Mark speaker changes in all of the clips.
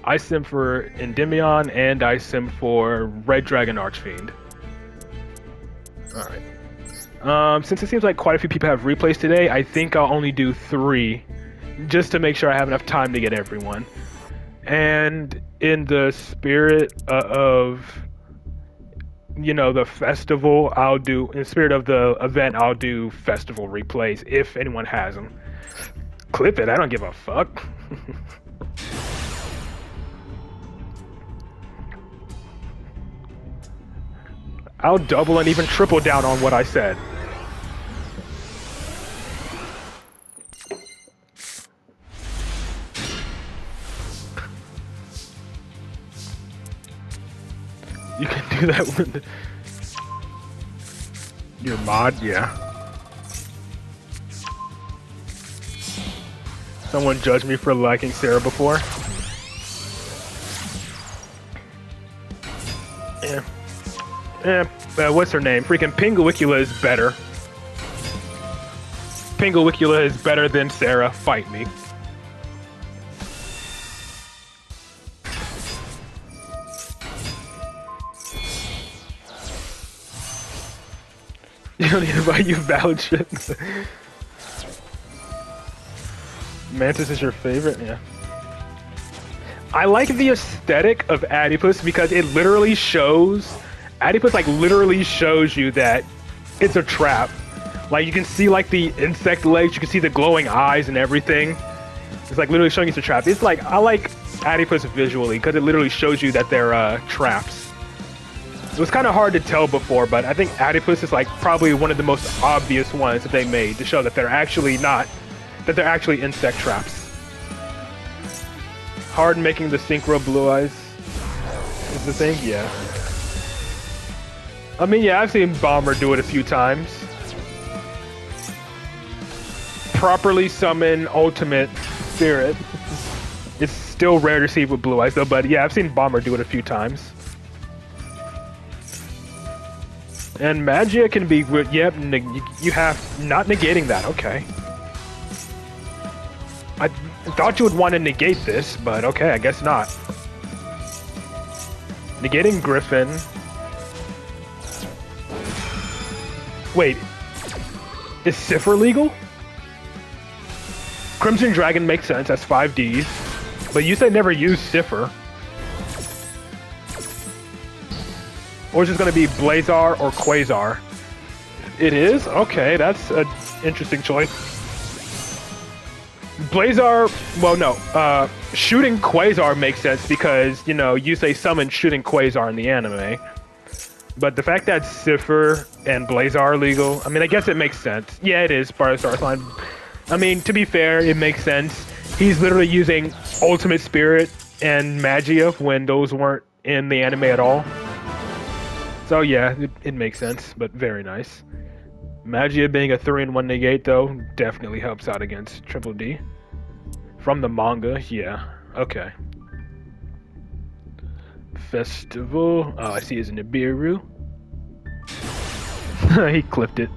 Speaker 1: I sim for Endymion, and I sim for Red Dragon Archfiend.
Speaker 2: Alright.
Speaker 1: Since it seems like quite a few people have replays today, I think I'll only do 3, just to make sure I have enough time to get everyone. And in the spirit of, you know, the festival, in the spirit of the event, I'll do festival replays if anyone has them. Clip it, I don't give a fuck. I'll double and even triple down on what I said. You can do that with your mod, yeah. Someone judged me for liking Sarah before. What's her name? Freaking Pinguicula is better. Pinguicula is better than Sarah. Fight me. You don't need to buy you valid shit. Mantis is your favorite? Yeah. I like the aesthetic of Adipus because it literally shows... Adipus, like, literally shows you that it's a trap. Like, you can see, like, the insect legs, you can see the glowing eyes and everything. It's, like, literally showing you it's a trap. It's, like, I like Adipus visually because it literally shows you that they're, traps. It was kind of hard to tell before, but I think Adipus is, like, probably one of the most obvious ones that they made to show that they're actually not... that they're actually insect traps. Hard making the synchro blue eyes is the thing? Yeah. I mean, yeah, I've seen Bomber do it a few times. Properly summon Ultimate Spirit. It's still rare to see with blue eyes, though, but yeah, I've seen Bomber do it a few times. And Magia can be, yep, you have, not negating that, okay. I thought you would want to negate this, but okay, I guess not. Negating Griffin. Wait, is Cipher legal? Crimson Dragon makes sense, that's 5Ds. But you said never use Cipher. Or is it going to be Blazar or Quasar? It is? Okay, that's an interesting choice. Blazar, well no, shooting Quasar makes sense because, you know, you say summon shooting Quasar in the anime. But the fact that Cipher and Blazar are legal, I mean, I guess it makes sense. Yeah, it is part of the Star Sign. I mean, to be fair, it makes sense. He's literally using Ultimate Spirit and Magia when those weren't in the anime at all. So yeah, it makes sense, but very nice. Magia being a 3-in-1 negate, though, definitely helps out against Triple D. From the manga, yeah. Okay. Festival. Oh, I see it's in Nibiru. He clipped it.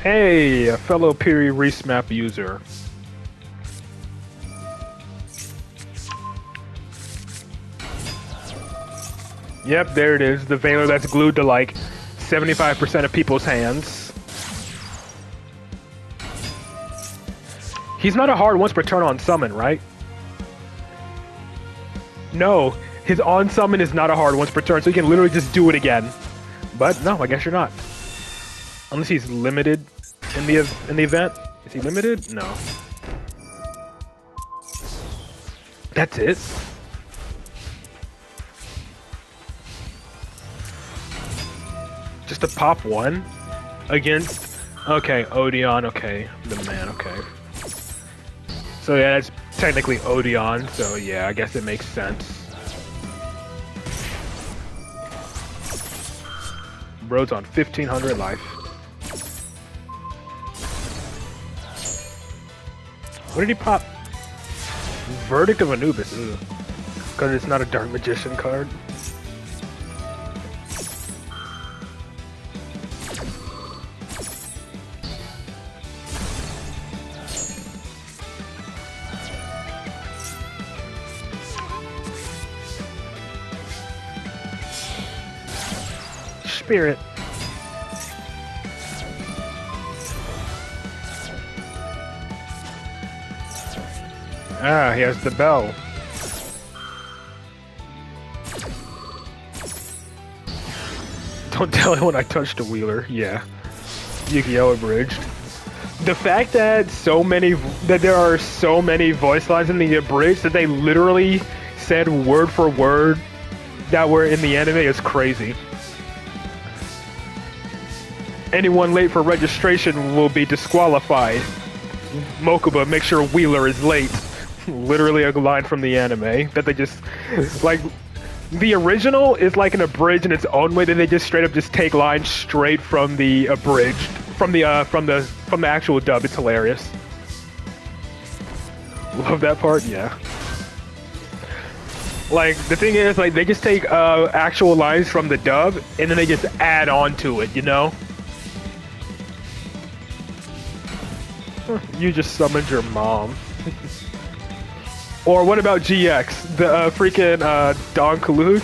Speaker 1: Hey, a fellow Piri Reese map user. Yep, there it is. The Veiler that's glued to like 75% of people's hands. He's not a hard once per turn on summon, right? No, his on summon is not a hard once per turn, so he can literally just do it again. But no, I guess you're not. Unless he's limited in the event. Is he limited? No. That's it. Just to pop one against, okay, Odeon, okay, the man, okay. So yeah, that's technically Odeon, so yeah, I guess it makes sense. Bro's on 1500 life. What did he pop? Verdict of Anubis, because it's not a Dark Magician card. spirit. Ah, he has the bell. Don't tell anyone I touched a wheeler. Yeah. Yu-Gi-Oh! Abridged. The fact that there are so many voice lines in the abridged that they literally said word for word that were in the anime is crazy. Anyone late for registration will be disqualified. Mokuba, make sure Wheeler is late. Literally a line from the anime that they just like. The original is like an abridged in its own way. That they just straight up just take lines straight from the abridged, from the actual dub. It's hilarious. Love that part. Yeah. Like the thing is, like they just take actual lines from the dub and then they just add on to it. You know. You just summoned your mom. Or what about GX? The freaking Don Galug?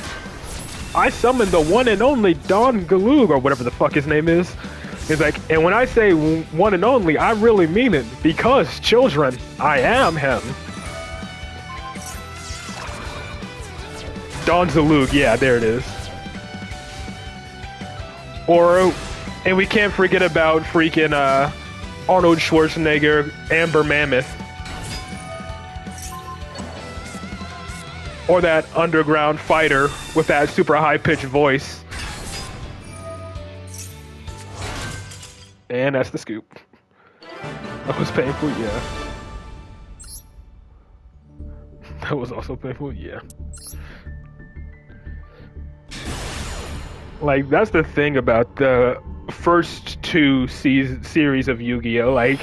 Speaker 1: I summoned the one and only Don Galug, or whatever the fuck his name is. He's like, and when I say one and only, I really mean it. Because, children, I am him. Don Galug, yeah, there it is. Or, and we can't forget about freaking Arnold Schwarzenegger, Amber Mammoth. Or that underground fighter with that super high-pitched voice. And that's the scoop. That was painful, yeah. That was also painful, yeah. Like, that's the thing about the first two series of Yu-Gi-Oh! Like,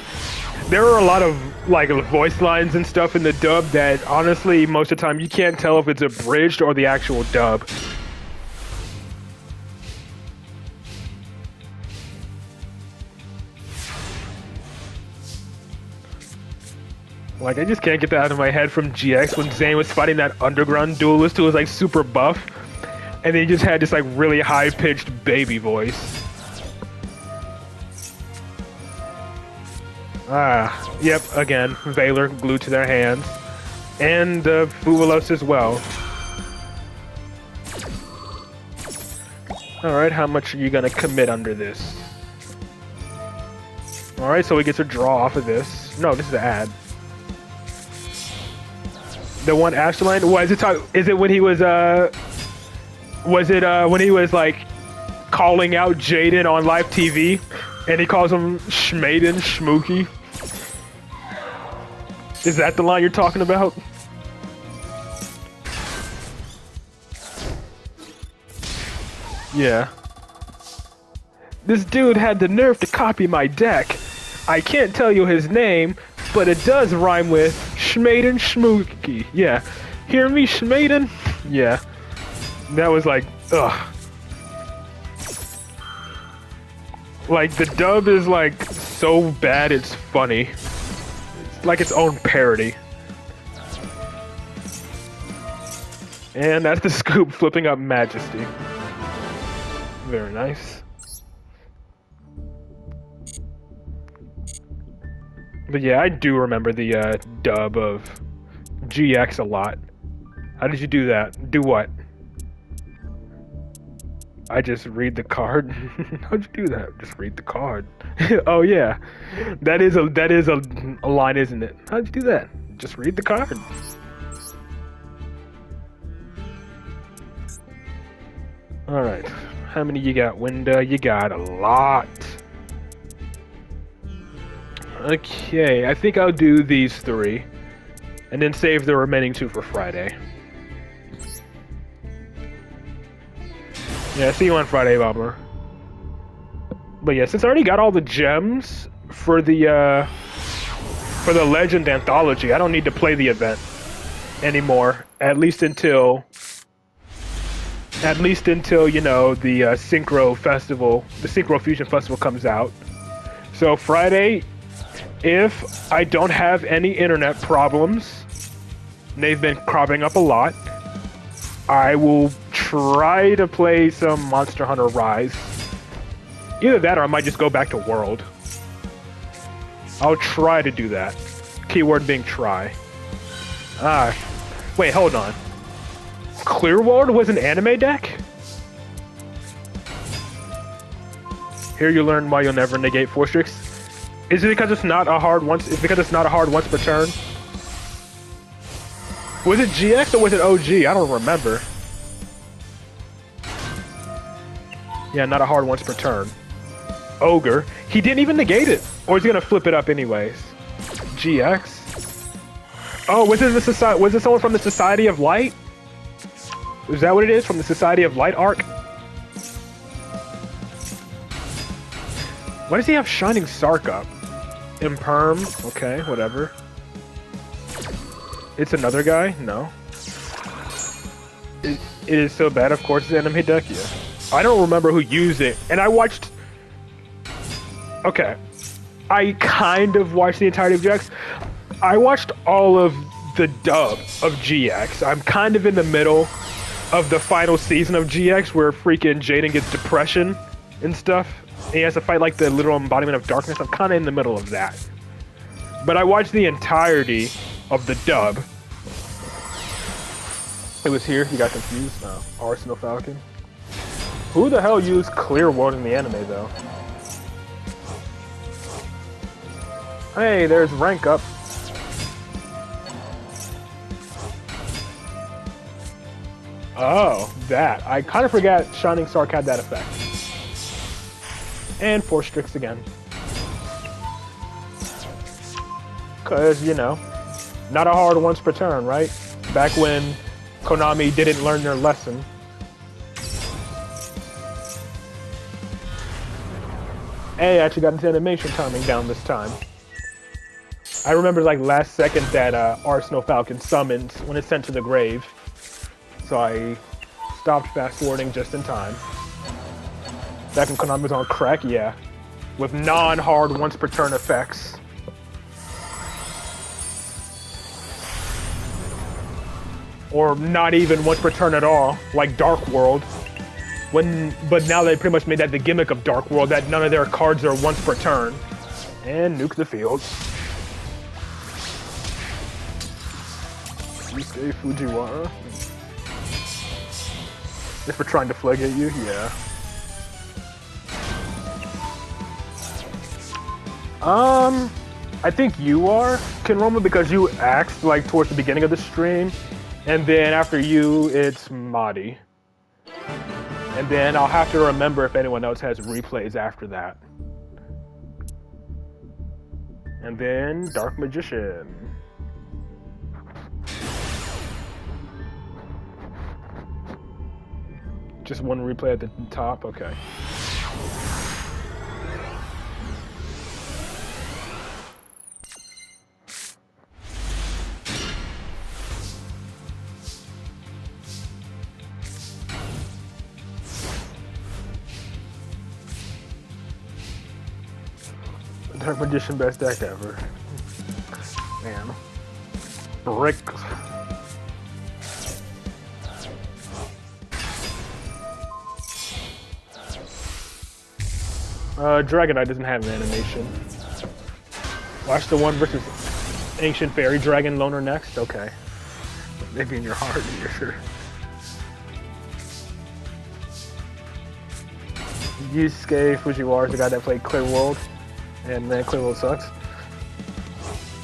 Speaker 1: there are a lot of like voice lines and stuff in the dub that honestly most of the time you can't tell if it's abridged or the actual dub. Like I just can't get that out of my head from GX when Zane was fighting that underground duelist who was like super buff and they just had this like really high-pitched baby voice. Ah, yep, again, Valor glued to their hands. And Fuvalos as well. Alright, how much are you gonna commit under this? Alright, so we get to draw off of this. No, this is the ad. The one Ashline? What is it is it when he was when he was like calling out Jaden on live TV? And he calls him Schmaden, Schmooky. Is that the line you're talking about? Yeah. This dude had the nerve to copy my deck. I can't tell you his name, but it does rhyme with Schmaden, Schmooky. Yeah. Hear me, Schmaden? Yeah. That was like, ugh. Like, the dub is, like, so bad it's funny. It's like its own parody. And that's the scoop, flipping up Majesty. Very nice. But yeah, I do remember the dub of GX a lot. How did you do that? Do what? I just read the card. How'd you do that? Just read the card. Oh yeah, that is a line, isn't it? How'd you do that? Just read the card. All right, how many you got, Winda? You got a lot. Okay, I think I'll do these 3, and then save the remaining 2 for Friday. Yeah, see you on Friday, Bomber. But yeah, since I already got all the gems for the Legend Anthology, I don't need to play the event anymore. At least until you know the Synchro Festival, the Synchro Fusion Festival comes out. So Friday, if I don't have any internet problems, and they've been cropping up a lot, I will try to play some Monster Hunter Rise. Either that or I might just go back to World. I'll try to do that. Keyword being try. Ah, wait, hold on. Clear World was an anime deck? Here you learn why you'll never negate Force Tricks. Is it because it's not a hard once? Is it because it's not a hard once per turn? Was it GX or was it OG? I don't remember. Yeah, not a hard once per turn. Ogre. He didn't even negate it. Or is he gonna flip it up anyways? GX. Oh, was it the society? Was it someone from the Society of Light? Is that what it is? From the Society of Light arc? Why does he have Shining Sark up? Imperm. Okay, whatever. It's another guy? No. It is so bad, of course, it's anime deck, yeah. I don't remember who used it, and I watched... Okay. I kind of watched the entirety of GX. I watched all of the dub of GX. I'm kind of in the middle of the final season of GX where freaking Jaden gets depression and stuff. And he has to fight like the literal embodiment of darkness. I'm kind of in the middle of that. But I watched the entirety of the dub. It was here, you got confused? No. Arsenal Falcon. Who the hell used Clear World in the anime though? Hey, there's rank up. Oh, that. I kind of forgot Shining Sark had that effect. And Force Tricks again. Cause, you know, not a hard once per turn, right? Back when Konami didn't learn their lesson. Hey, I actually got into animation timing down this time. I remember like last second that Arsenal Falcon summons when it's sent to the grave. So I stopped fast forwarding just in time. Back when Konami was on crack, yeah. With non-hard once per turn effects. Or not even once per turn at all, like Dark World. But now they pretty much made that the gimmick of Dark World, that none of their cards are once per turn. And nuke the field. Yusuke Fujiwara. If we're trying to flag at you, yeah. I think you are, Kenroma, because you asked like towards the beginning of the stream. And then after you, it's Madi. And then I'll have to remember if anyone else has replays after that. And then Dark Magician. Just one replay at the top? Okay. Dark Magician best deck ever. Man. Brick. Dragonite doesn't have an animation. Watch the one versus Ancient Fairy Dragon Loner next? Okay. Maybe in your heart, you're sure. Yusuke Fujiwara is the guy that played Clear World. And man, Clear World sucks.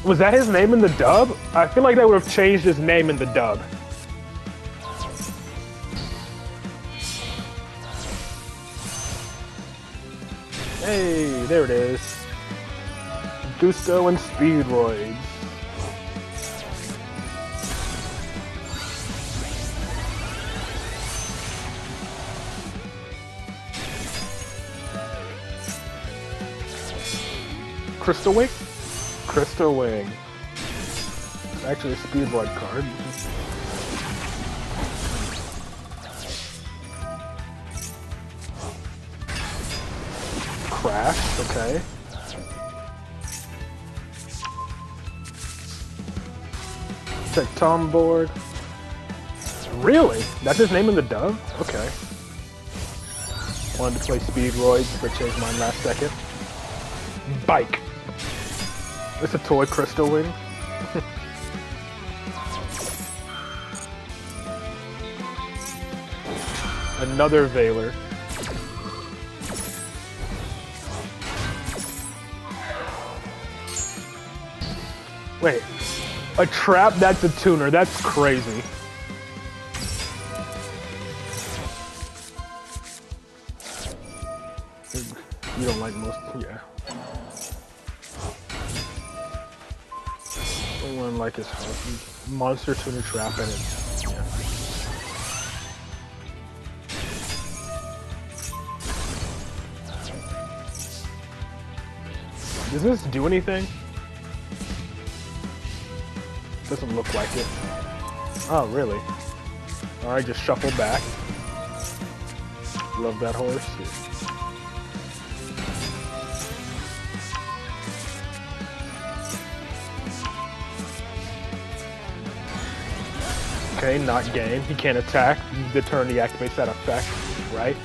Speaker 1: Was that his name in the dub? I feel like they would have changed his name in the dub. Hey, there it is. Gusto and Speedroids. Crystal Wing? Crystal Wing. Actually a Speedroid card. Crash, okay. Check Tom board. Really? That's his name in the dub? Okay. Wanted to play Speedroids, but changed mine last second. Bike. It's a toy crystal wing. Another Veiler. Wait, a trap that's a tuner, that's crazy. You don't like most, yeah. One like his monster tuner trap and it, yeah. Does this do anything? Doesn't look like it. Oh, really? Alright, just shuffle back. Love that horse. Okay, not gain. He can't attack. The turn he activates that effect, right?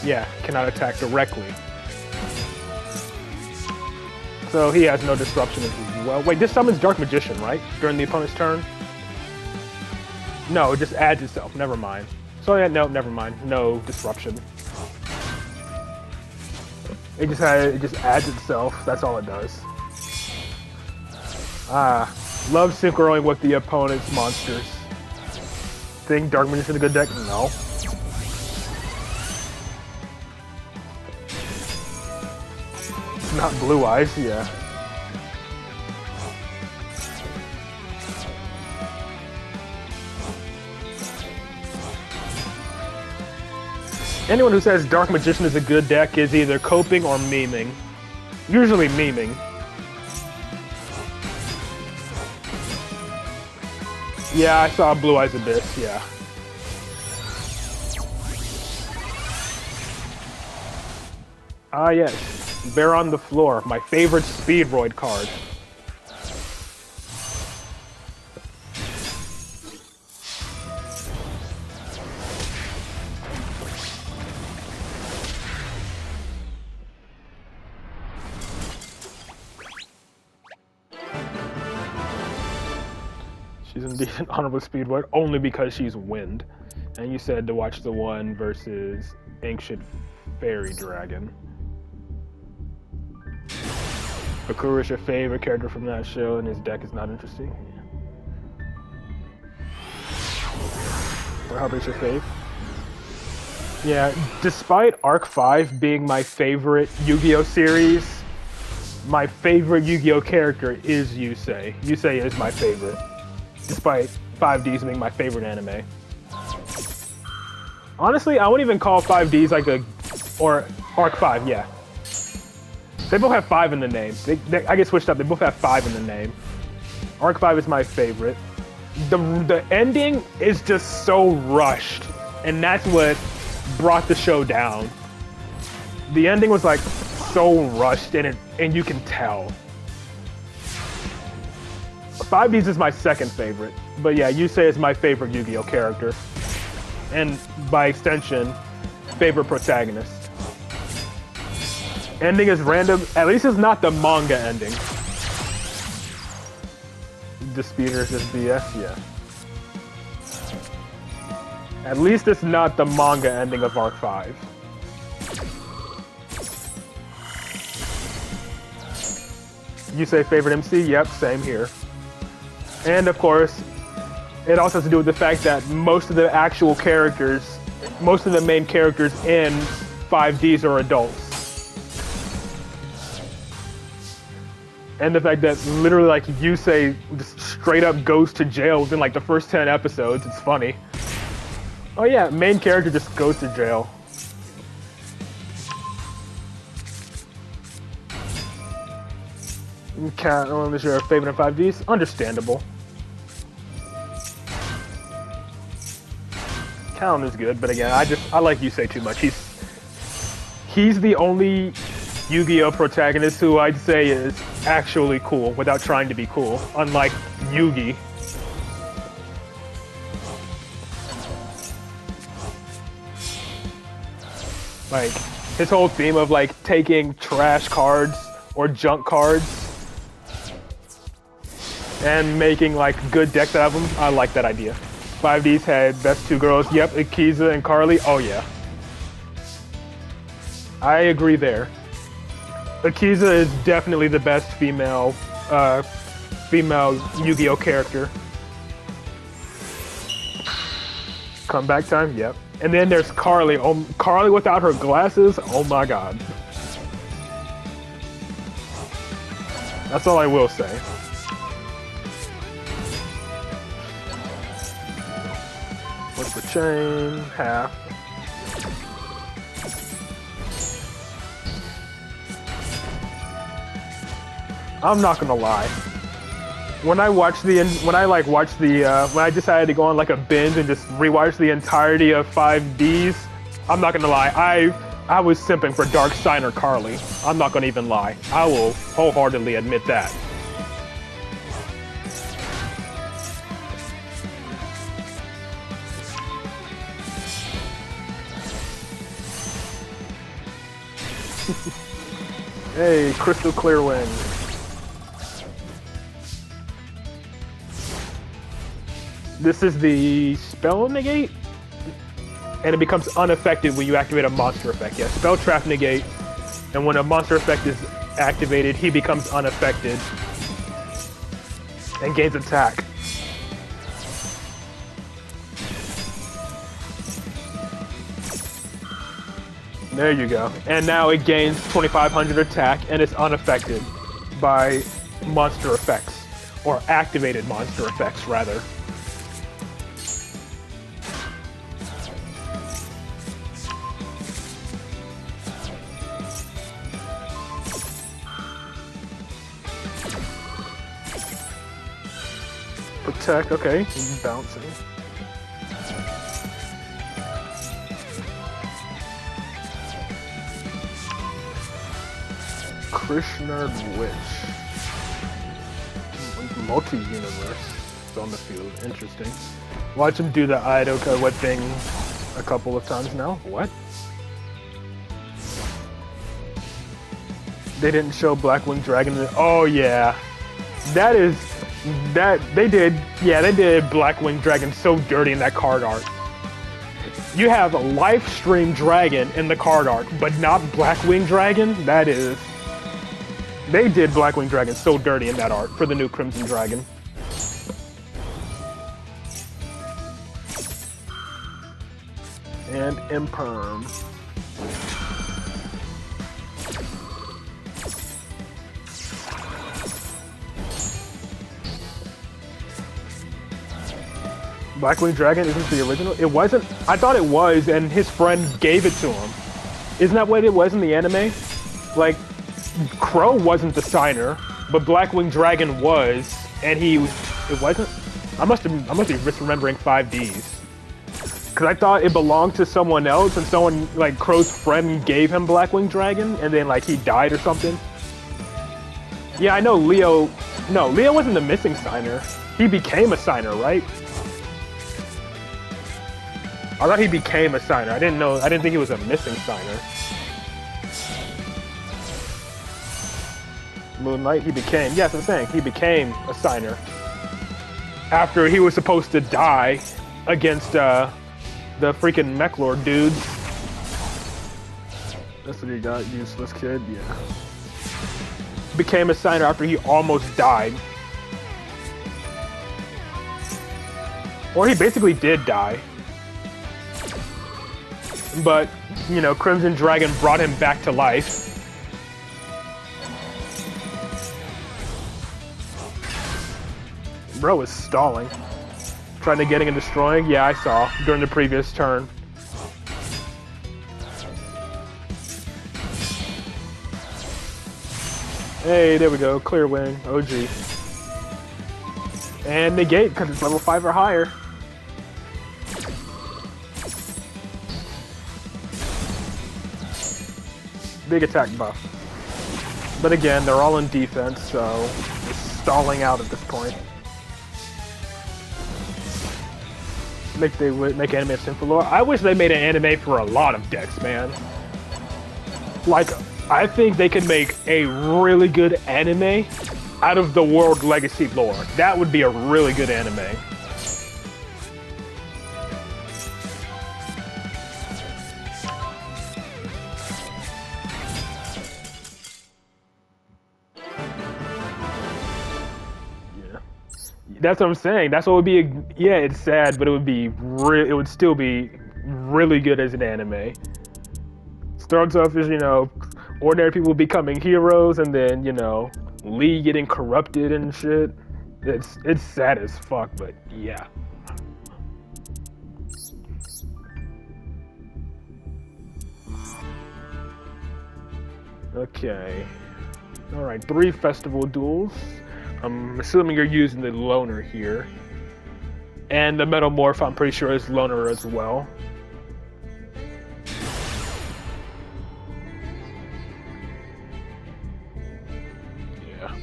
Speaker 1: Yeah, cannot attack directly. So he has no disruption as well. Wait, this summons Dark Magician, right? During the opponent's turn? No, it just adds itself. Never mind. So yeah, no, never mind. No disruption. It just adds itself. That's all it does. Love synchroing with the opponent's monsters. Think Dark Magician is a good deck? No. Not Blue Eyes, yeah. Anyone who says Dark Magician is a good deck is either coping or memeing. Usually memeing. Yeah, I saw Blue Eyes Abyss, yeah. Ah, yes. Bear on the Floor, my favorite Speedroid card. She's indeed an honorable Speedroid, only because she's Wind. And you said to watch the one versus Ancient Fairy Dragon. Akura is your favorite character from that show, and his deck is not interesting. Or Harper's your fave? Yeah, despite Arc 5 being my favorite Yu-Gi-Oh series, my favorite Yu-Gi-Oh character is Yusei. Yusei is my favorite, despite 5Ds being my favorite anime. Honestly, I wouldn't even call 5Ds like or Arc 5, yeah. They both have 5 in the name. I get switched up. They both have 5 in the name. Arc 5 is my favorite. The ending is just so rushed, and that's what brought the show down. The ending was like so rushed, and you can tell. 5Ds is my second favorite, but yeah, Yusei is my favorite Yu-Gi-Oh character, and by extension, favorite protagonist. Ending is random. At least it's not the manga ending. Disputer is just BS, yeah. At least it's not the manga ending of Arc 5. You say favorite MC? Yep, same here. And of course, it also has to do with the fact that most of the actual characters, most of the main characters in 5Ds are adults. And the fact that literally, like, Yusei just straight up goes to jail within, like, the first 10 episodes. It's funny. Oh yeah, main character just goes to jail. Cat is your favorite in 5Ds? Understandable. Count is good, but again, I like Yusei too much. He's the only Yu-Gi-Oh protagonist who I'd say is actually cool without trying to be cool, unlike Yugi. Like his whole theme of like taking trash cards or junk cards and making like good decks out of them. I like that idea. 5Ds had best two girls. Yep, Akiza and Carly. Oh yeah. I agree there. Akiza is definitely the best female Yu-Gi-Oh character. Comeback time, yep. And then there's Carly. Oh, Carly without her glasses. Oh my god. That's all I will say. What's the chain? Half. I'm not gonna lie. When I decided to go on like a binge and just rewatch the entirety of 5Ds, I'm not gonna lie. I was simping for Dark Sign or Carly. I'm not gonna even lie. I will wholeheartedly admit that. Hey, Crystal Clear Wing. This is the spell negate, and it becomes unaffected when you activate a monster effect. Yeah, spell trap negate, and when a monster effect is activated, he becomes unaffected and gains attack. There you go. And now it gains 2500 attack, and it's unaffected by monster effects, or activated monster effects, rather. Protect, okay, he's bouncing. Krishna Witch. Multi-universe is on the field. Interesting. Watch him do the Idoka whip thing a couple of times now. What? They didn't show Blackwing Dragon. Oh yeah. They did Blackwing Dragon so dirty in that card art. You have a live stream dragon in the card art, but not Blackwing Dragon? They did Blackwing Dragon so dirty in that art for the new Crimson Dragon. And Imperm. Blackwing Dragon isn't the original? It wasn't? I thought it was, and his friend gave it to him. Isn't that what it was in the anime? Like, Crow wasn't the signer, but Blackwing Dragon was, and it wasn't? I must be misremembering 5Ds. Because I thought it belonged to someone else, and someone, like, Crow's friend gave him Blackwing Dragon, and then, like, he died or something. Yeah, I know Leo... No, Leo wasn't the missing signer. He became a signer, right? I thought he became a signer. I didn't think he was a missing signer. Moonlight, he became... Yes, I'm saying, he became a signer. After he was supposed to die against, the freaking Mechlord dudes. That's what he got, useless kid, yeah. Became a signer after he almost died. Or he basically did die. But, you know, Crimson Dragon brought him back to life. Bro is stalling. Trying to getting and destroying? Yeah, I saw during the previous turn. Hey, there we go. Clear Wing. OG. And negate because it's level 5 or higher. Big attack buff. But again, they're all in defense, so it's stalling out at this point. Make anime of Symphalore. I wish they made an anime for a lot of decks, man. Like, I think they could make a really good anime out of the World Legacy lore. That would be a really good anime. That's what I'm saying. That's what would be. Yeah, it's sad, but it would be. It would still be really good as an anime. Starts off as ordinary people becoming heroes, and then Lee getting corrupted and shit. It's sad as fuck, but yeah. Okay. All right, 3 festival duels. I'm assuming you're using the loner here. And the Metamorph, I'm pretty sure, is loner as well. Yeah.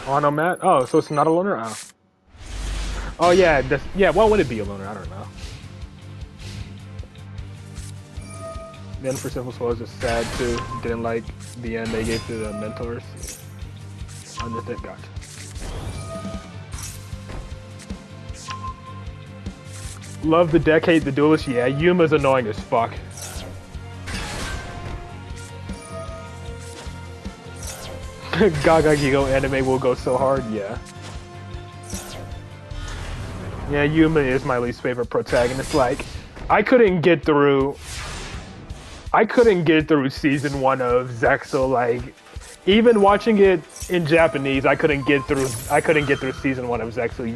Speaker 1: Oh, no, Matt? Oh, so it's not a loner? Oh yeah, why would it be a loner? I don't know. Then for Simple Soul, I was just sad too. Didn't like the end they gave to the mentors. Understood, gotcha. Love the deck, hate the duelist. Yeah, Yuma's annoying as fuck. Gaga Gigo anime will go so hard, yeah. Yeah, Yuma is my least favorite protagonist. Like, I couldn't get through season 1 of Zexal. Like, even watching it in Japanese, I couldn't get through season 1 of Zexal.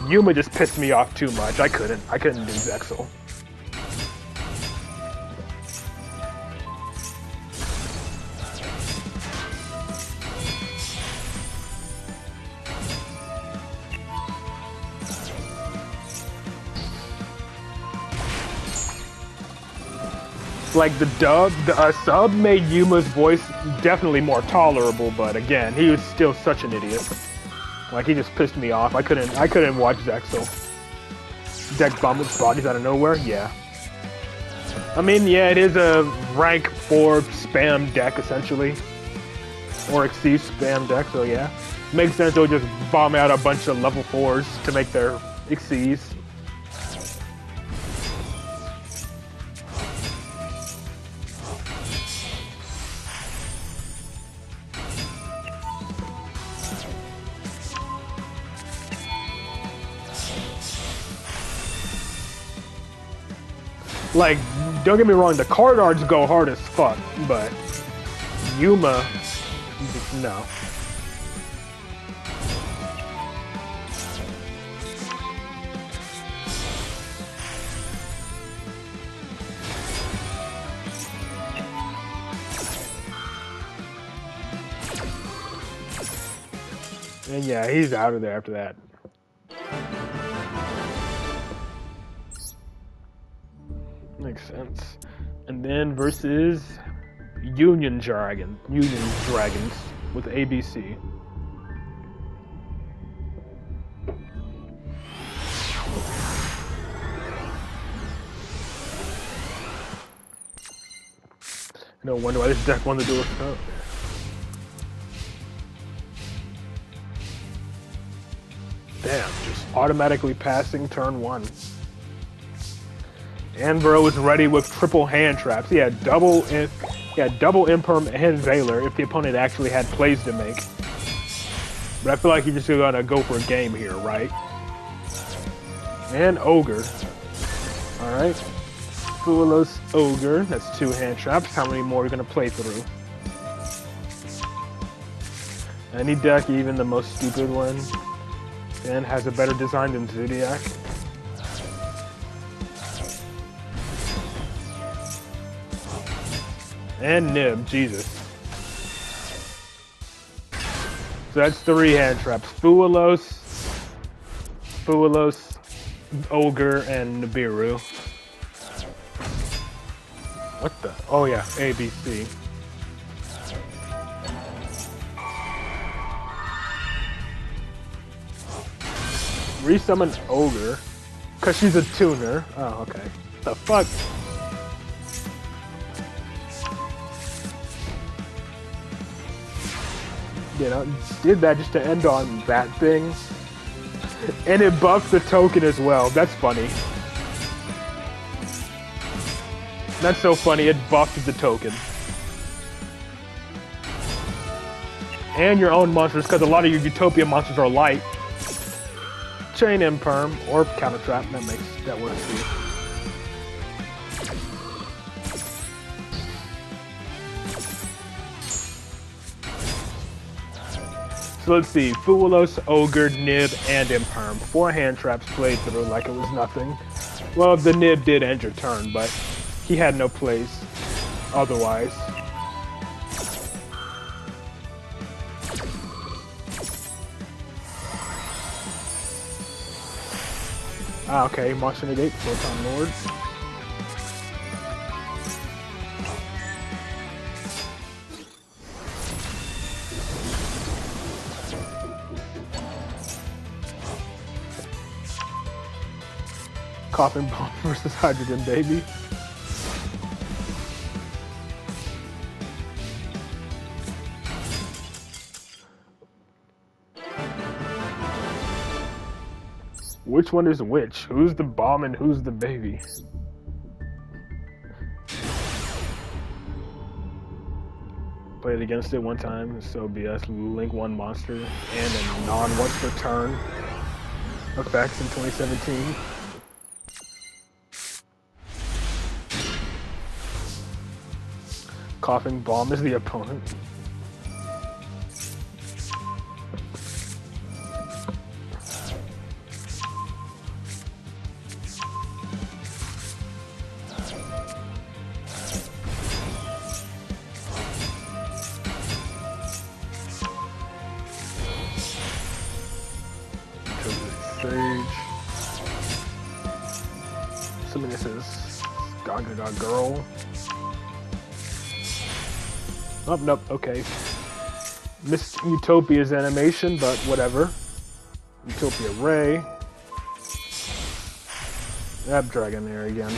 Speaker 1: Yuma just pissed me off too much. I couldn't do Zexal. Like the sub made Yuma's voice definitely more tolerable, but again, he was still such an idiot. Like, he just pissed me off. I couldn't watch Zexal. Deck bomb with bodies out of nowhere, yeah. I mean, yeah, it is a rank 4 spam deck essentially, or exceed spam deck. So yeah, makes sense. They'll just bomb out a bunch of level 4s to make their exceeds. Like, don't get me wrong, the card arts go hard as fuck, but Yuma, no. And yeah, he's out of there after that. Makes sense. And then versus Union Dragons with ABC. No wonder why this deck wanted to do it. Oh. Damn, just automatically passing turn 1. Anvero is ready with triple hand traps. He had double Imperm and Veiler if the opponent actually had plays to make. But I feel like he's just gonna go for a game here, right? And Ogre. Alright. Fulos Ogre. That's 2 hand traps. How many more are we gonna play through? Any deck, even the most stupid one, and has a better design than Zodiac. And Nib, Jesus. So that's 3 hand traps. Fulos, Ogre, and Nibiru. What the? Oh yeah, ABC. Resummon Ogre. Cause she's a tuner. Oh, okay. The fuck? You know, did that just to end on that thing. And it buffs the token as well. That's funny. That's so funny, it buffed the token. And your own monsters, because a lot of your Utopia monsters are light. Chain Imperm or Counter Trap, that works too. So let's see, Fuelos, Ogre, Nib, and Imperm. 4 hand traps played through like it was nothing. Well, the Nib did end your turn, but he had no plays otherwise. Ah, okay, Monster Negate, Photon Lord. Coffin Bomb versus Hydrogen Baby. Which one is which? Who's the bomb and who's the baby? Played against it one time, so BS Link 1 monster and a non-once per turn effects in 2017. Coughing Bomb is the opponent. Sage. Assuming this is Gaga Girl. Oh, nope, okay. Missed Utopia's animation, but whatever. Utopia Ray. Yep, Dragon there again.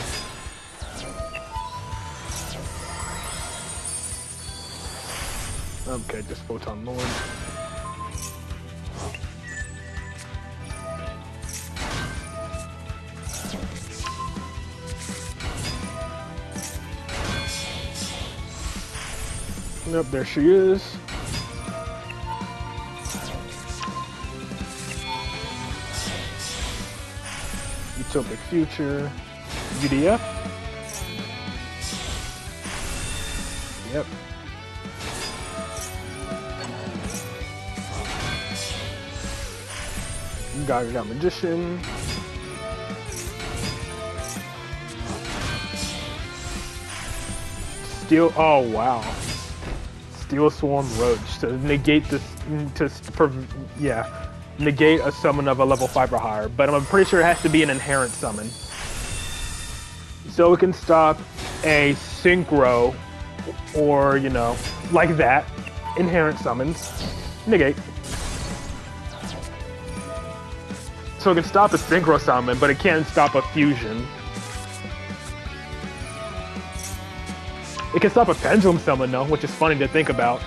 Speaker 1: Okay, just Photon Lord. Yep, there she is. Utopic Future. UDF. Yep. Gaga Magician. Steel. Oh, wow. Steel Swarm Roach to negate this, negate a summon of a level 5 or higher, but I'm pretty sure it has to be an inherent summon. So it can stop a Synchro or, you know, like that, inherent summons, negate. So it can stop a Synchro summon, but it can't stop a fusion. It can stop a Pendulum summon though, which is funny to think about.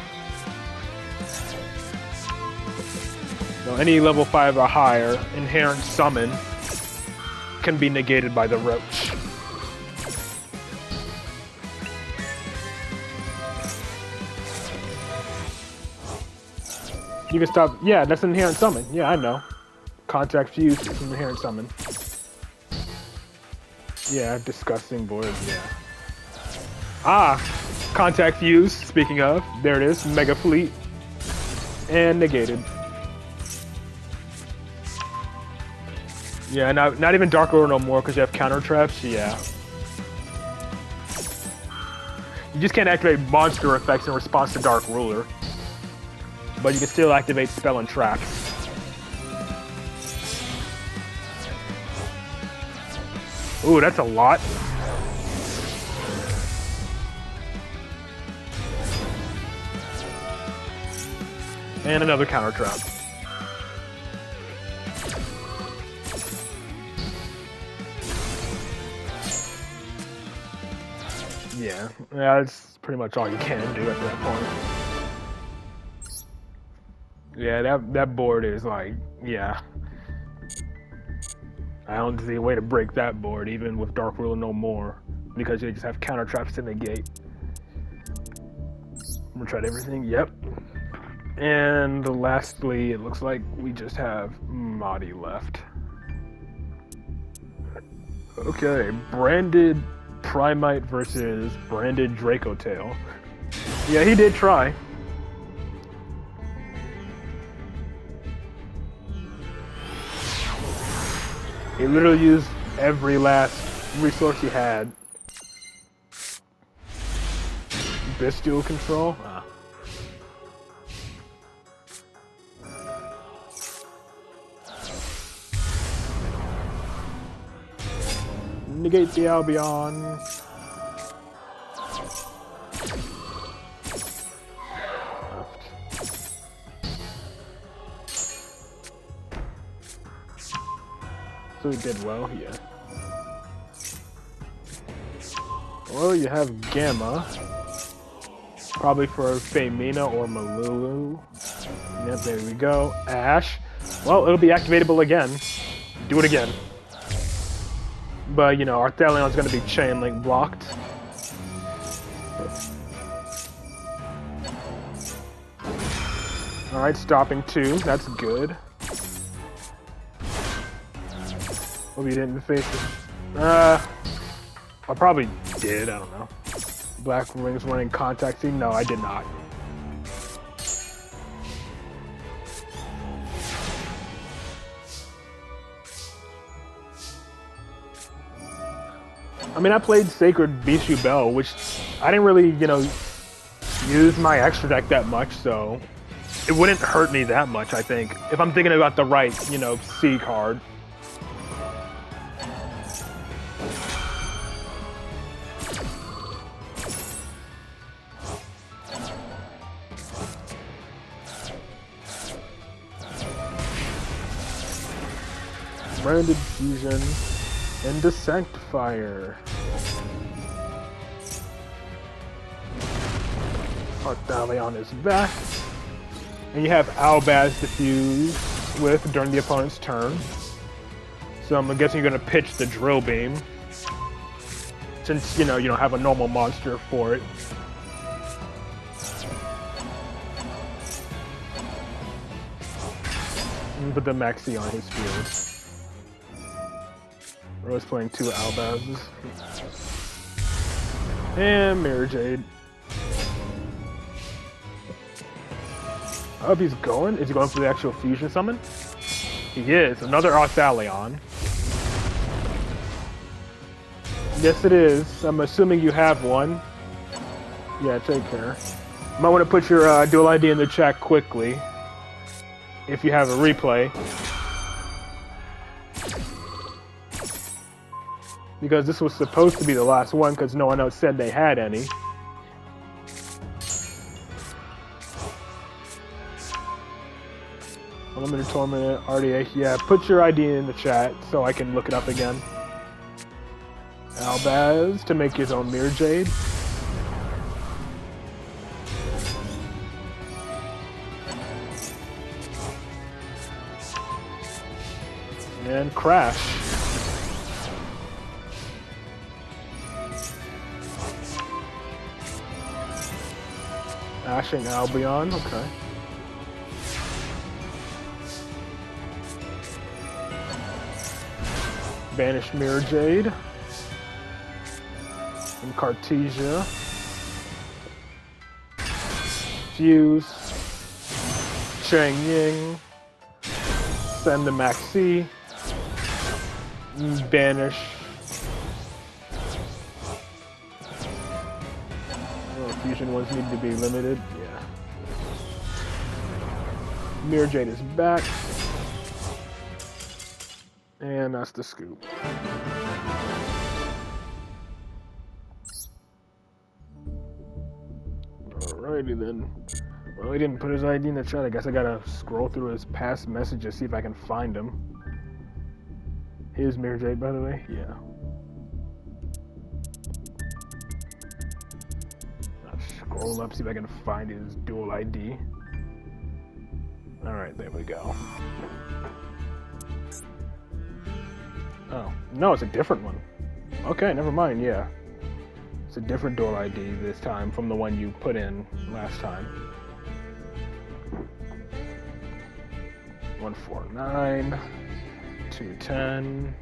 Speaker 1: So any level 5 or higher inherent summon can be negated by the Roach. You can stop, yeah, that's an inherent summon. Yeah, I know. Contact Fuse is an inherent summon. Yeah, disgusting board, yeah. Ah, Contact Fuse, speaking of. There it is, Mega Fleet. And negated. Yeah, not even Dark Order no more because you have counter traps, yeah. You just can't activate monster effects in response to Dark Ruler. But you can still activate spell and traps. Ooh, that's a lot. And another counter trap. Yeah, that's pretty much all you can do at that point. Yeah, that board is like, yeah. I don't see a way to break that board, even with Dark Ruler no more, because you just have counter traps to negate. We tried everything. Yep. And lastly, it looks like we just have Madi left. Okay, branded Primite versus branded Draco Tail. Yeah, he did try. He literally used every last resource he had. Bestial control? Ah. Negate the Albion. So he did well, yeah. Well, you have Gamma. Probably for Femina or Malulu. Yep, there we go. Ash. Well, it'll be activatable again. Do it again. But, you know, Arthelion's going to be chain link blocked. Alright, stopping 2. That's good. Hope you didn't face it. I probably did, I don't know. Black Wings running contact scene? No, I did not. I mean, I played Sacred Bishu Bell, which I didn't really, you know, use my extra deck that much, so it wouldn't hurt me that much, I think, if I'm thinking about the right, you know, C card. Branded Fusion into Sanctifier. Arthalion is back. And you have Albaz diffuse with during the opponent's turn. So I'm guessing you're going to pitch the Drill Beam. Since, you know, you don't have a normal monster for it. And put the Maxi on his field. Rose playing 2 Albazes. And Mirror Jade. I hope he's going. Is he going for the actual fusion summon? He is. Another Arthalion. Yes, it is. I'm assuming you have one. Yeah, take care. Might want to put your dual ID in the chat quickly. If you have a replay. Because this was supposed to be the last one because no one else said they had any. Unlimited Torment, RDA. Yeah, put your ID in the chat so I can look it up again. Albaz to make his own Mirror Jade. And Crash. Ashing Albion, okay. Banished Mirror Jade. And Cartesia. Fuse. Chang Ying. Send the Maxi. Banish. Fusion ones need to be limited, yeah. Mirror Jade is back. And that's the scoop. Alrighty then. Well, he didn't put his ID in the chat. I guess I gotta scroll through his past messages, see if I can find him. Here's Mirror Jade, by the way. Yeah. Scroll up, see if I can find his dual ID. Alright, there we go. Oh, no, it's a different one. Okay, never mind, yeah. It's a different dual ID this time from the one you put in last time. 149, 210,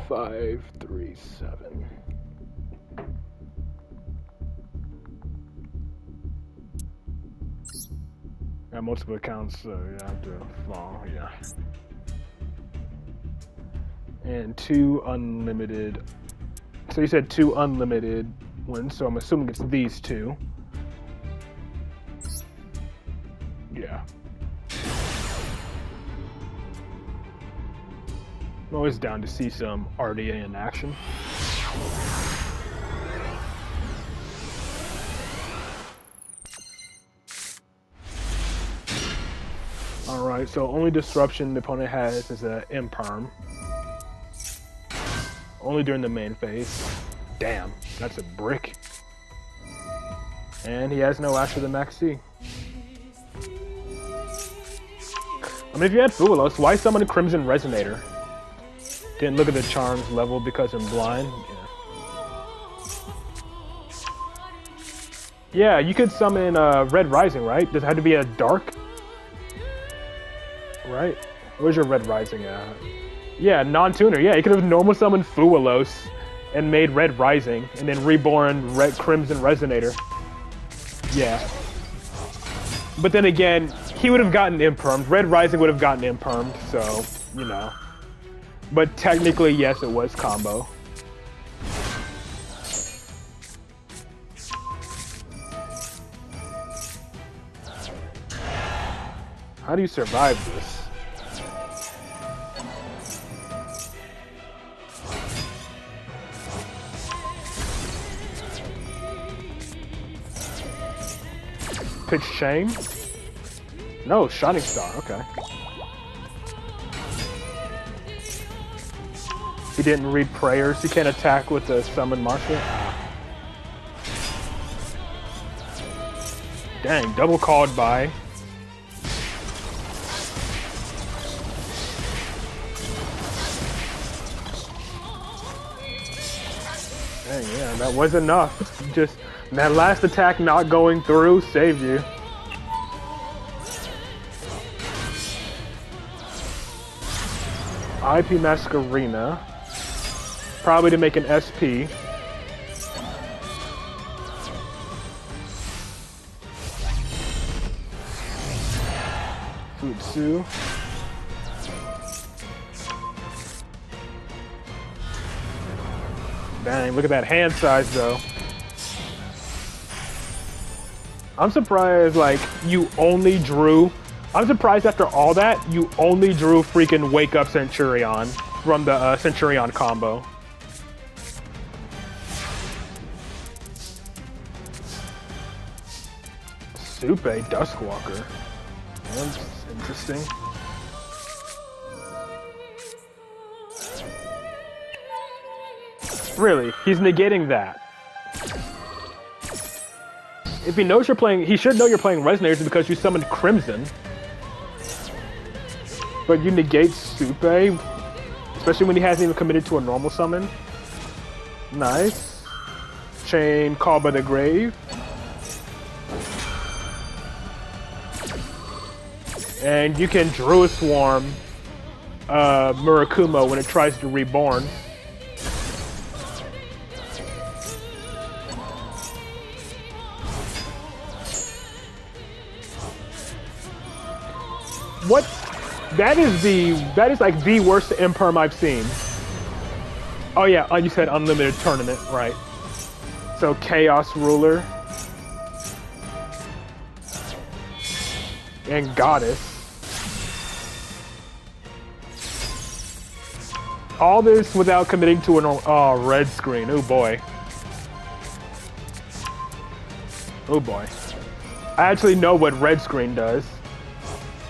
Speaker 1: 537. Got multiple accounts, so you have to follow, yeah. And 2 unlimited. So you said 2 unlimited ones, so I'm assuming it's these 2. Yeah. I'm always down to see some RDA in action. Alright, so only disruption the opponent has is an imperm. Only during the main phase. Damn, that's a brick. And he has no Ash of the Max C. I mean, if you had Fuelos, why summon a Crimson Resonator? Didn't look at the charms level because I'm blind? Yeah, you could summon Red Rising, right? Does it have to be a dark? Right? Where's your Red Rising at? Yeah, non-tuner. Yeah, you could have normal summoned Fuelos and made Red Rising, and then reborn Red Crimson Resonator. Yeah. But then again, he would have gotten impermed. Red Rising would have gotten impermed, so, you know. But technically, yes, it was combo. How do you survive this? Pitch Shame? No, Shining Star, okay. He didn't read prayers. He can't attack with the summon marshal. Dang, double called by. Dang, yeah, that was enough. Just that last attack not going through saved you. IP Masquerena. Probably to make an SP. Futsu. Dang, look at that hand size though. I'm surprised, like, you only drew... I'm surprised after all that, you only drew freaking Wake Up Centurion from the Centurion combo. Supe Duskwalker. That's interesting. Really, he's negating that. If he knows you're playing, he should know you're playing Resonators because you summoned Crimson. But you negate Supe, especially when he hasn't even committed to a normal summon. Nice. Chain Call by the Grave. And you can Druid Swarm Murakumo when it tries to reborn. What? That is like the worst imperm I've seen. Oh yeah, you said unlimited tournament, right? So Chaos Ruler and Goddess. All this without committing to an red screen. Oh boy. Oh boy. I actually know what red screen does.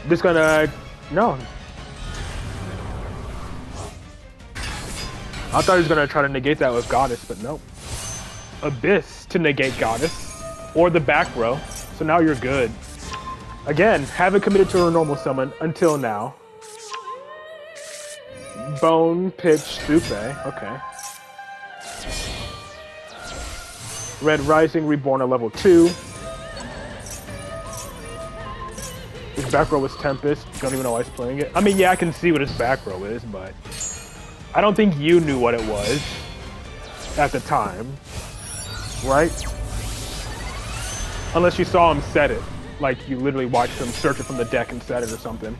Speaker 1: Just gonna... No. I thought he was gonna try to negate that with Goddess, but nope. Abyss to negate Goddess, or the back row. So now you're good. Again, haven't committed to a normal summon until now. Bone, Pitch, Supe. Okay. Red Rising, Reborn at level 2. His back row was Tempest. Don't even know why he's playing it. I mean, yeah, I can see what his back row is, but I don't think you knew what it was at the time, right? Unless you saw him set it. Like, you literally watched him search it from the deck and set it or something.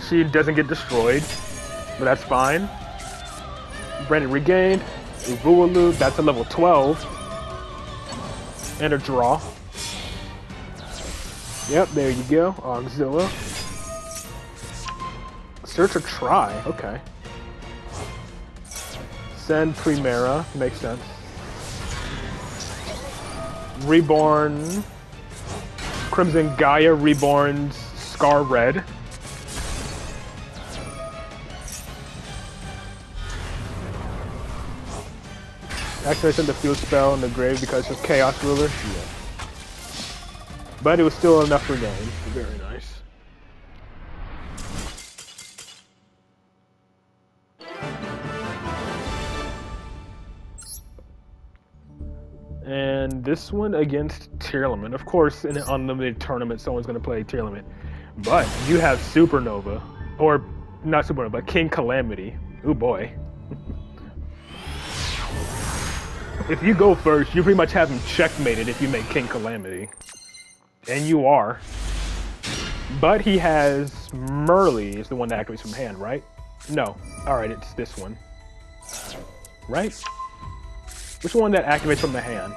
Speaker 1: She doesn't get destroyed, but that's fine. Brandon regained. Uvualu, that's a level 12. And a draw. Yep, there you go. Auxilla. Search or try. Okay. Send Primera. Makes sense. Reborn. Crimson Gaia reborns Scar Red. Actually, I sent the field spell in the grave because of Chaos Ruler. Yeah. But it was still enough for game. Very nice. And this one against Tearlament. Of course, in an unlimited tournament, someone's going to play Tearlament. But you have Supernova. Or, not Supernova, but King Calamity. Ooh boy. If you go first, you pretty much have him checkmated if you make King Calamity. And you are. But he has Merly is the one that activates from hand, right? No. Alright, it's this one. Right? Which one that activates from the hand?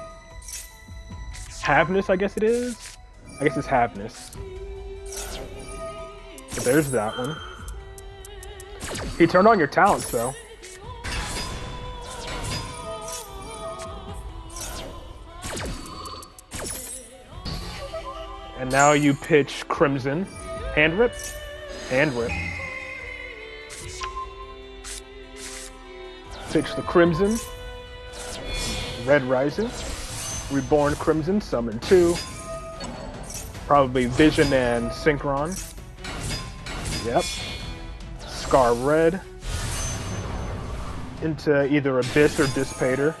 Speaker 1: Havness, I guess it is? I guess it's Havness. But there's that one. He turned on your talents, though. And now you pitch Crimson. Hand Rip? Hand Rip. Pitch the Crimson. Red Rising. Reborn Crimson, summon 2. Probably Vision and Synchron. Yep. Scar Red. Into either Abyss or Dissipator.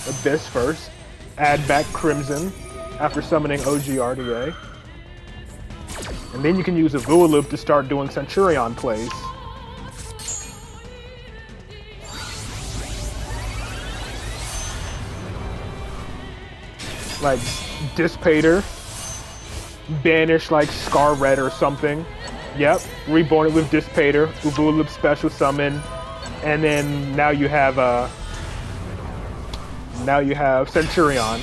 Speaker 1: Abyss first. Add back Crimson after summoning OGRDA. And then you can use a Vualoop to start doing Centurion plays. Like Dissipator, banish like Scar Red or something. Yep, reborn it with Dissipator, Vualoop special summon, and then now you have Centurion.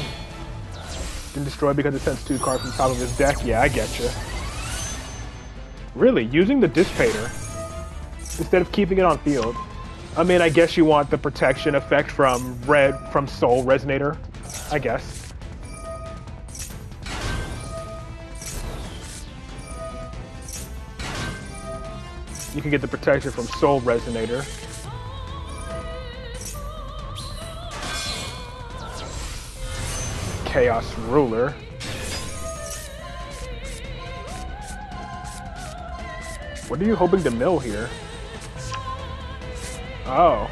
Speaker 1: Didn't destroy because it sends 2 cards from the top of his deck. Yeah, I get you. Really, using the Dissipator instead of keeping it on field. I mean, I guess you want the protection effect from Soul Resonator, I guess. You can get the protection from Soul Resonator. Chaos Ruler. What are you hoping to mill here? Oh.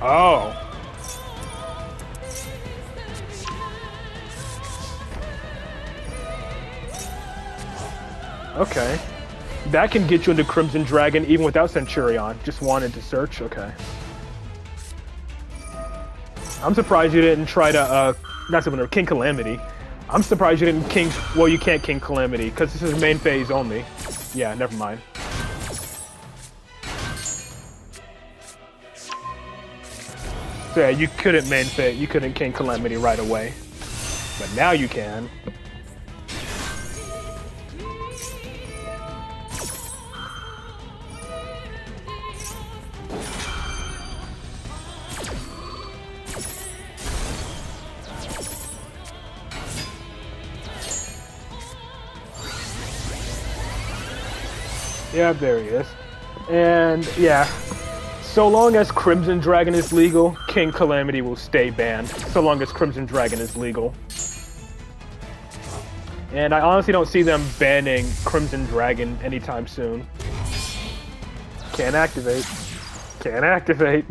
Speaker 1: Oh. Okay. That can get you into Crimson Dragon even without Centurion. Just wanted to search? Okay. I'm surprised you didn't try to, not Supernova, King Calamity. I'm surprised you didn't well, you can't King Calamity, because this is main phase only. Yeah, never mind. So yeah, you couldn't you couldn't King Calamity right away. But now you can. Yeah, there he is. And yeah, so long as Crimson Dragon is legal, King Calamity will stay banned. So long as Crimson Dragon is legal. And I honestly don't see them banning Crimson Dragon anytime soon. Can't activate. Can't activate.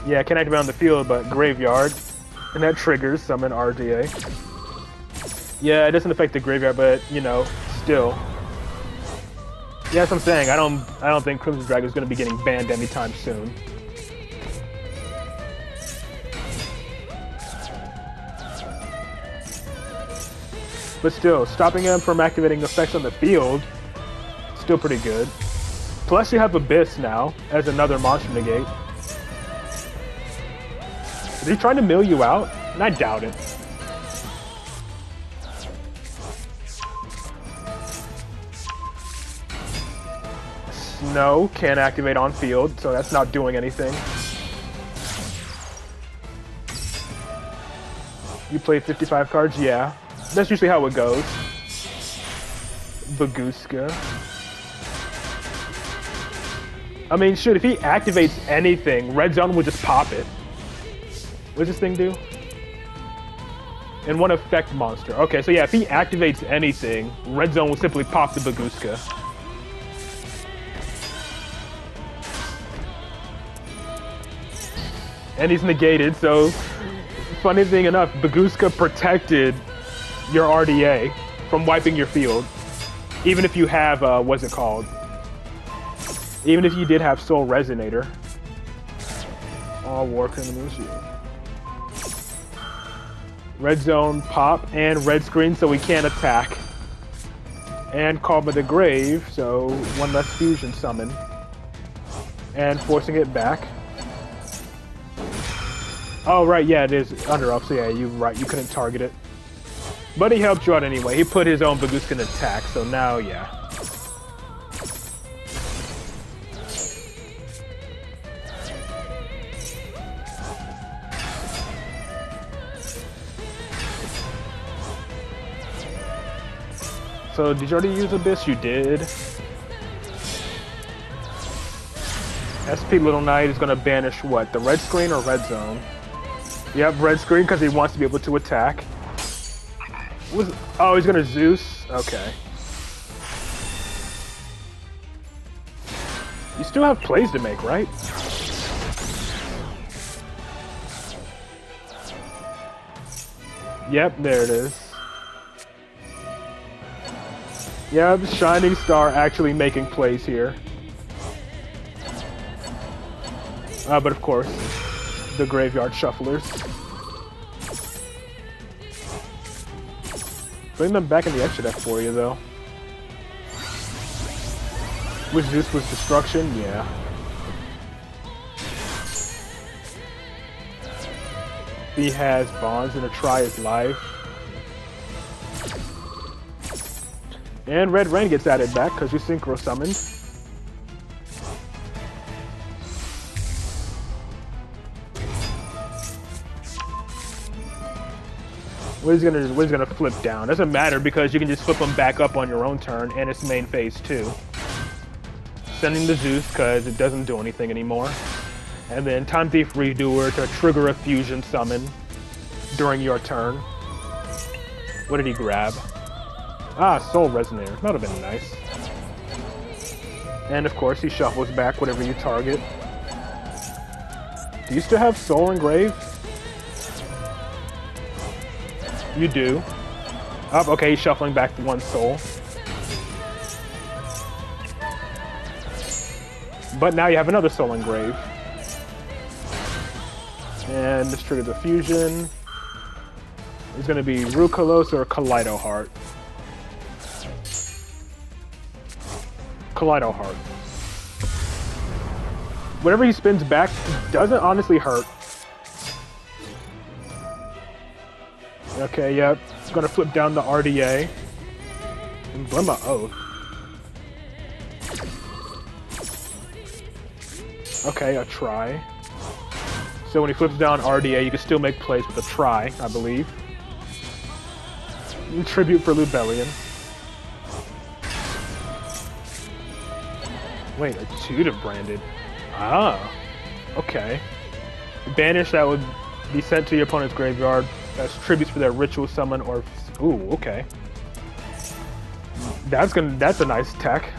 Speaker 1: Yeah, can't activate on the field, but graveyard. And that triggers summon RDA. Yeah, it doesn't affect the graveyard, but you know, still. Yeah, that's what I'm saying. I don't think Crimson Dragon is gonna be getting banned anytime soon. But still, stopping him from activating effects on the field, still pretty good. Plus you have Abyss now, as another monster negate. Is he trying to mill you out? And I doubt it. Snow can't activate on field, so that's not doing anything. You play 55 cards? Yeah. That's usually how it goes. Baguska. I mean, shoot, if he activates anything, Red Zone would just pop it. What does this thing do? And one effect monster. Okay, so yeah, if he activates anything, Red Zone will simply pop the Baguska. And he's negated, so funny thing enough, Baguska protected your RDA from wiping your field. Even if you have, what's it called? Even if you did have Soul Resonator. All war criminals, yeah. Red Zone pop and red screen, so we can't attack. And Call by the Grave, so one less fusion summon. And forcing it back. Oh right, yeah, it is under up, so yeah, you're right, you couldn't target it. But he helped you out anyway. He put his own Baguska in attack, so now, yeah. So, did you already use Abyss? You did. SP Little Knight is going to banish what? The red screen or red zone? Yep, red screen because he wants to be able to attack. Oh, he's going to Zeus? Okay. You still have plays to make, right? Yep, there it is. Yep, Shining Star actually making plays here. But of course, the Graveyard Shufflers. Bring them back in the extra deck for you, though. Which Zeus was Destruction? Yeah. He has Bonds and a Try is live. And Red Rain gets added back because you Synchro Summoned. What he's gonna flip down? Doesn't matter because you can just flip them back up on your own turn and it's main phase too. Sending the Zeus because it doesn't do anything anymore. And then Time Thief Redoer to trigger a fusion summon during your turn. What did he grab? Ah, Soul Resonator. That would have been nice. And of course, he shuffles back whatever you target. Do you still have Soul Engraved? You do. Oh, okay, he's shuffling back one Soul. But now you have another Soul Engraved. And this triggers the fusion. It's going to be Rukalos or Kaleido Heart. Kaleido Heart. Whatever he spins back doesn't honestly hurt. Okay, yep. It's gonna flip down the RDA. And Blimma Oath. Okay, a Try. So when he flips down RDA, you can still make plays with a Try, I believe. Tribute for Lubellion. Wait, a tutor branded. Ah, okay. Banish that would be sent to your opponent's graveyard as tributes for their ritual summon or... Ooh, okay. That's a nice tech.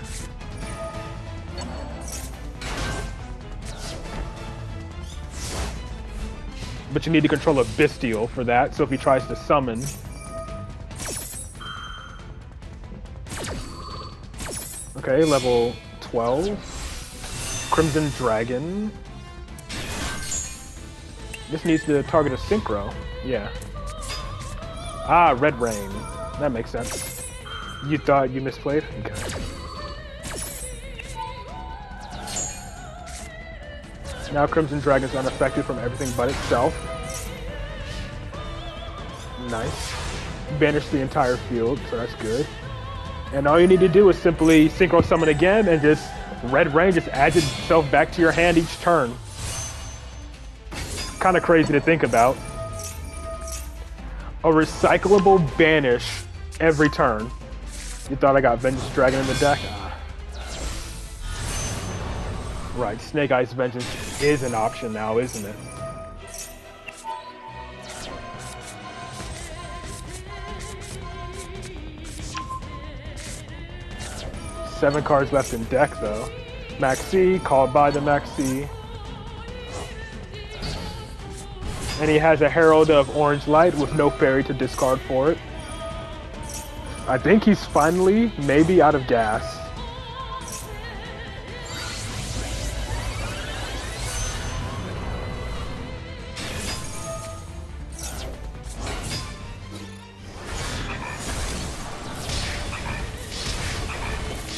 Speaker 1: But you need to control a Bestial for that, so if he tries to summon... Okay, level 12. Crimson Dragon. This needs to target a Synchro. Yeah. Ah, Red Rain. That makes sense. You thought you misplayed? Okay. Now Crimson Dragon's unaffected from everything but itself. Nice. Banish the entire field, so that's good. And all you need to do is simply Synchro Summon again, and just Red Rain just adds itself back to your hand each turn. Kind of crazy to think about. A recyclable Banish every turn. You thought I got Vengeance Dragon in the deck? Ah. Right, Snake Eyes Vengeance is an option now, isn't it? Seven cards left in deck, though. Maxi, called by the Maxi. And he has a Herald of Orange Light with no fairy to discard for it. I think he's finally maybe out of gas.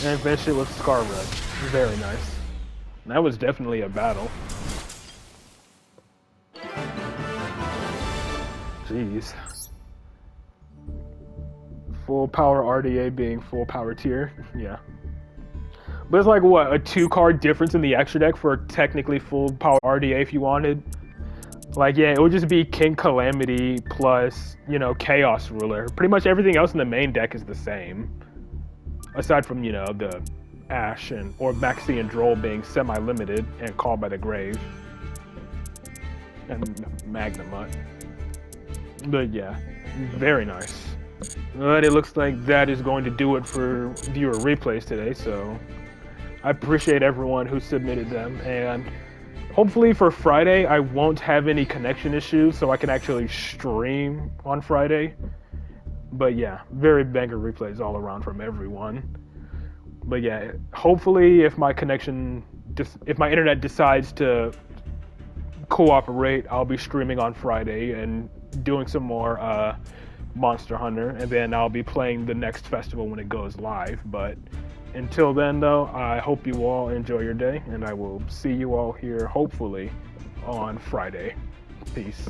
Speaker 1: And finish it with Scar Red. Very nice. That was definitely a battle. Jeez. Full power RDA being full power tier. Yeah. But it's like, what, a 2-card difference in the extra deck for technically full power RDA if you wanted? Like, yeah, it would just be King Calamity plus, you know, Chaos Ruler. Pretty much everything else in the main deck is the same. Aside from, you know, the Ash or Maxi and Droll being semi-limited and Called by the Grave. And Magnemite. But yeah, very nice. But it looks like that is going to do it for viewer replays today, so I appreciate everyone who submitted them, and hopefully for Friday I won't have any connection issues so I can actually stream on Friday. But yeah, very banger replays all around from everyone. But yeah, hopefully if my internet decides to cooperate, I'll be streaming on Friday and doing some more Monster Hunter, and then I'll be playing the next festival when it goes live. But until then though, I hope you all enjoy your day, and I will see you all here hopefully on Friday. Peace.